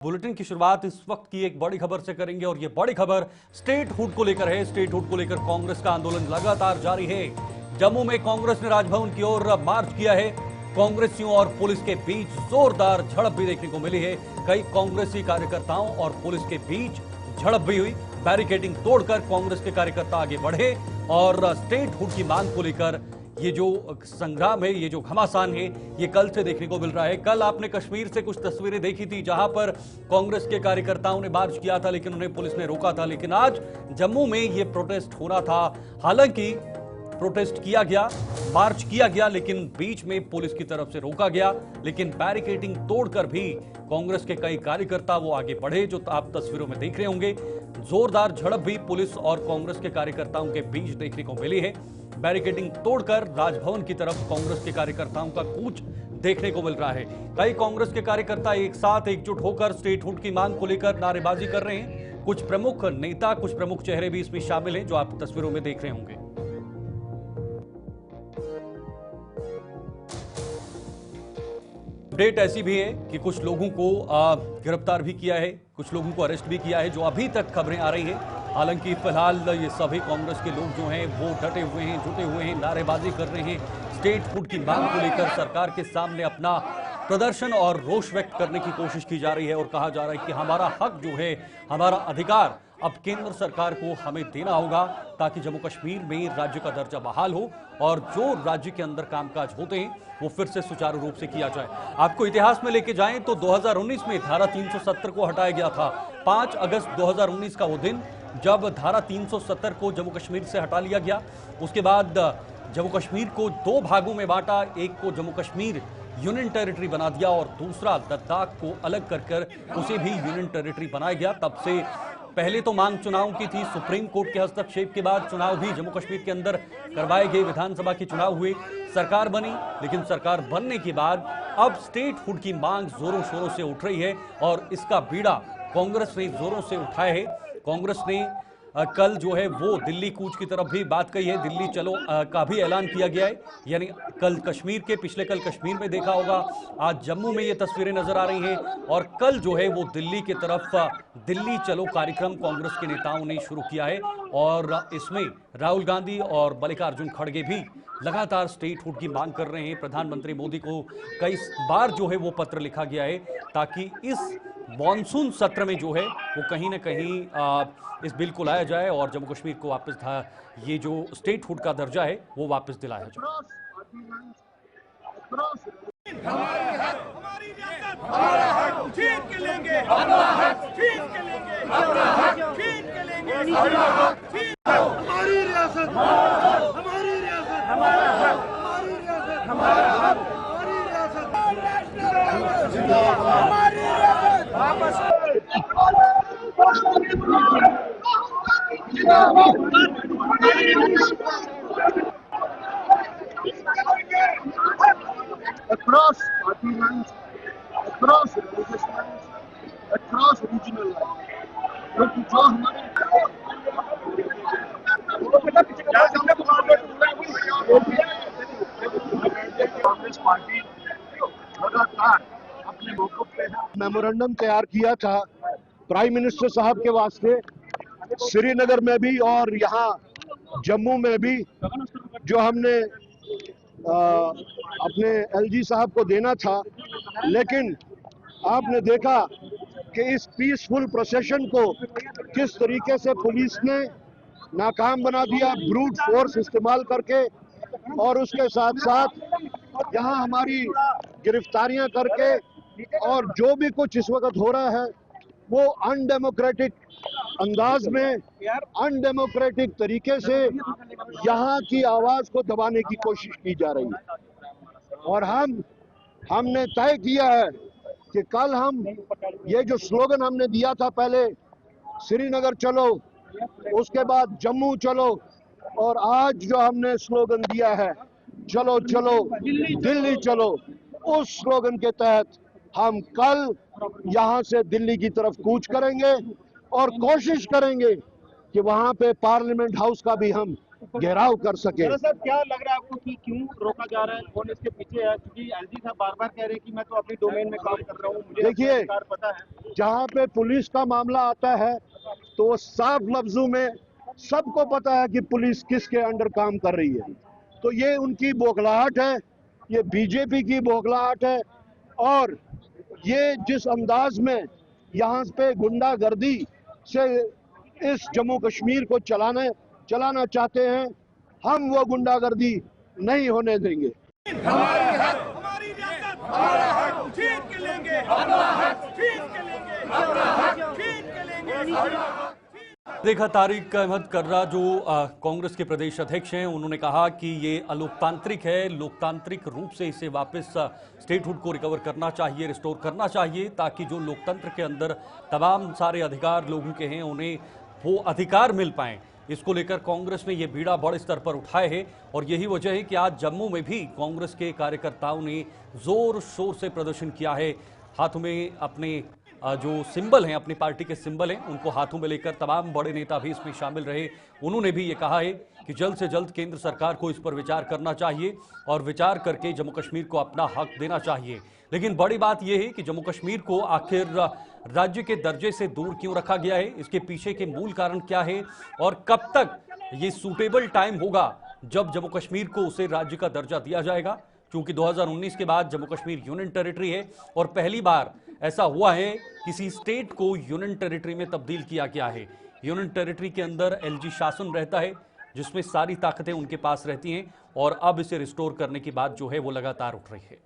Bulletin की शुरुआत इस वक्त की एक बड़ी खबर से करेंगे और ये बड़ी खबर स्टेटहुड को लेकर है। स्टेटहुड को लेकर कांग्रेस का आंदोलन लगातार जारी है। जम्मू में कांग्रेस ने राजभवन की ओर मार्च किया है। कांग्रेसियों और पुलिस के बीच जोरदार झड़प भी देखने को मिली है। कई कांग्रेसी कार्यकर्ताओं और पुलिस के बीच झड़प भी हुई। बैरिकेडिंग तोड़कर कांग्रेस के कार्यकर्ता आगे बढ़े और स्टेटहुड की मांग को लेकर ये जो संग्राम है, ये जो घमासान है, ये कल से देखने को मिल रहा है। कल आपने कश्मीर से कुछ तस्वीरें देखी थी जहां पर कांग्रेस के कार्यकर्ताओं ने मार्च किया था, लेकिन उन्हें पुलिस ने रोका था। लेकिन आज जम्मू में ये प्रोटेस्ट हो रहा था। हालांकि प्रोटेस्ट किया गया, मार्च किया गया, लेकिन बीच में पुलिस की तरफ से रोका गया। लेकिन बैरिकेडिंग तोड़कर भी कांग्रेस के कई कार्यकर्ता वो आगे बढ़े, जो आप तस्वीरों में देख रहे होंगे। जोरदार झड़प भी पुलिस और कांग्रेस के कार्यकर्ताओं के बीच देखने को मिली है। बैरिकेडिंग तोड़कर राजभवन की तरफ कांग्रेस के कार्यकर्ताओं का कूच देखने को मिल रहा है। कई कांग्रेस के कार्यकर्ता एक साथ एकजुट होकर स्टेटहुड की मांग को लेकर नारेबाजी कर रहे हैं। कुछ प्रमुख नेता, कुछ प्रमुख चेहरे भी इसमें शामिल हैं, जो आप तस्वीरों में देख रहे होंगे। अपडेट ऐसी भी है कि कुछ लोगों को गिरफ्तार भी किया है, कुछ लोगों को अरेस्ट भी किया है, जो अभी तक खबरें आ रही हैं। हालांकि फिलहाल ये सभी कांग्रेस के लोग जो हैं वो डटे हुए हैं, जुटे हुए हैं, नारेबाजी कर रहे हैं। स्टेटहुड की मांग को लेकर सरकार के सामने अपना प्रदर्शन और रोष व्यक्त करने की कोशिश की जा रही है और कहा जा रहा है कि हमारा हक जो है, हमारा अधिकार अब केंद्र सरकार को हमें देना होगा, ताकि जम्मू कश्मीर में राज्य का दर्जा बहाल हो और जो राज्य के अंदर कामकाज होते हैं वो फिर से सुचारू रूप से किया जाए। आपको इतिहास में लेके जाएं तो 2019 में धारा 370 को हटाया गया था। 5 अगस्त 2019 का वो दिन जब धारा 370 को जम्मू कश्मीर से हटा लिया गया। उसके बाद जम्मू कश्मीर को 2 भागों में बांटा। एक को जम्मू कश्मीर यूनियन टेरिटरी बना दिया और दूसरा लद्दाख को अलग कर उसे भी यूनियन टेरिटरी बनाया गया। तब से पहले तो मांग चुनाव की थी। सुप्रीम कोर्ट के हस्तक्षेप के बाद चुनाव भी जम्मू कश्मीर के अंदर करवाए गए। विधानसभा के चुनाव हुए, सरकार बनी, लेकिन सरकार बनने के बाद अब स्टेटहुड की मांग जोरों शोरों से उठ रही है और इसका बीड़ा कांग्रेस ने जोरों से उठाया है। कांग्रेस ने कल जो है वो दिल्ली कूच की तरफ भी बात कही है। दिल्ली चलो का भी ऐलान किया गया है। यानी कल कश्मीर के, पिछले कल कश्मीर में देखा होगा, आज जम्मू में ये तस्वीरें नजर आ रही हैं और कल जो है वो दिल्ली की तरफ दिल्ली चलो कार्यक्रम कांग्रेस के नेताओं ने शुरू किया है और इसमें राहुल गांधी और मल्लिकार्जुन खड़गे भी लगातार स्टेटहुड की मांग कर रहे हैं। प्रधानमंत्री मोदी को कई बार जो है वो पत्र लिखा गया है ताकि इस मॉनसून सत्र में जो है वो कहीं ना कहीं इस बिल को लाया जाए और जम्मू कश्मीर को वापस ये जो स्टेटहुड का दर्जा है वो वापस दिलाया जाए। Across party lines, across religious lines, across regional lines, क्योंकि जो हमारे कांग्रेस पार्टी लगातार अपने मौक़िफ़ पे मेमोरेंडम तैयार किया था प्राइम मिनिस्टर साहब के वास्ते, श्रीनगर में भी और यहाँ जम्मू में भी, जो हमने अपने एलजी साहब को देना था। लेकिन आपने देखा कि इस पीसफुल प्रोसेशन को किस तरीके से पुलिस ने नाकाम बना दिया, ब्रूट फोर्स इस्तेमाल करके, और उसके साथ साथ यहाँ हमारी गिरफ्तारियां करके, और जो भी कुछ इस वक्त हो रहा है वो अनडेमोक्रेटिक अंदाज में, अनडेमोक्रेटिक तरीके से यहाँ की आवाज को दबाने की कोशिश की जा रही है। और हमने तय किया है कि कल हम ये जो स्लोगन हमने दिया था, पहले श्रीनगर चलो, उसके बाद जम्मू चलो, और आज जो हमने स्लोगन दिया है चलो चलो दिल्ली चलो, उस स्लोगन के तहत हम कल यहाँ से दिल्ली की तरफ कूच करेंगे और कोशिश करेंगे कि वहाँ पे पार्लियामेंट हाउस का भी हम घेराव कर सके। सर क्या लग रहा है आपको कि क्यों रोका जा रहा है, कौन इसके पीछे है? क्योंकि एलजी साहब बार बार कह रहे हैं कि मैं तो अपनी डोमेन में काम कर रहा हूँ, मुझे देखिए, अधिकार पता है। जहाँ पे पुलिस का मामला आता है तो वो साफ लफ्जों में सबको पता है कि पुलिस किसके अंडर काम कर रही है। तो ये उनकी बौखलाहट है, ये बीजेपी की बौखलाहट है, और ये जिस अंदाज में यहाँ पे गुंडागर्दी से इस जम्मू कश्मीर को चलाना चाहते हैं, हम वो गुंडागर्दी नहीं होने देंगे। हमारी रियासत हमारा हक छीन के लेंगे, हमारा हक छीन के लेंगे, हमारा हक छीन के लेंगे। देखा तारिक अहमद कर्रा जो कांग्रेस के प्रदेश अध्यक्ष हैं, उन्होंने कहा कि ये अलोकतांत्रिक है, लोकतांत्रिक रूप से इसे वापस स्टेटहुड को रिकवर करना चाहिए, रिस्टोर करना चाहिए, ताकि जो लोकतंत्र के अंदर तमाम सारे अधिकार लोगों के हैं उन्हें वो अधिकार मिल पाएं। इसको लेकर कांग्रेस ने ये बीड़ा बड़े स्तर पर उठाए है और यही वजह है कि आज जम्मू में भी कांग्रेस के कार्यकर्ताओं ने जोर शोर से प्रदर्शन किया है। हाथों में अपने जो सिंबल हैं, अपनी पार्टी के सिंबल हैं, उनको हाथों में लेकर तमाम बड़े नेता भी इसमें शामिल रहे। उन्होंने भी ये कहा है कि जल्द से जल्द केंद्र सरकार को इस पर विचार करना चाहिए और विचार करके जम्मू कश्मीर को अपना हक देना चाहिए। लेकिन बड़ी बात यह है कि जम्मू कश्मीर को आखिर राज्य के दर्जे से दूर क्यों रखा गया है, इसके पीछे के मूल कारण क्या है और कब तक ये सूटेबल टाइम होगा जब जम्मू कश्मीर को उसे राज्य का दर्जा दिया जाएगा। क्योंकि 2019 के बाद जम्मू कश्मीर यूनियन टेरिटरी है और पहली बार ऐसा हुआ है किसी स्टेट को यूनियन टेरिटरी में तब्दील किया गया है। यूनियन टेरिटरी के अंदर एलजी शासन रहता है जिसमें सारी ताकतें उनके पास रहती हैं और अब इसे रिस्टोर करने की बात जो है वो लगातार उठ रही है।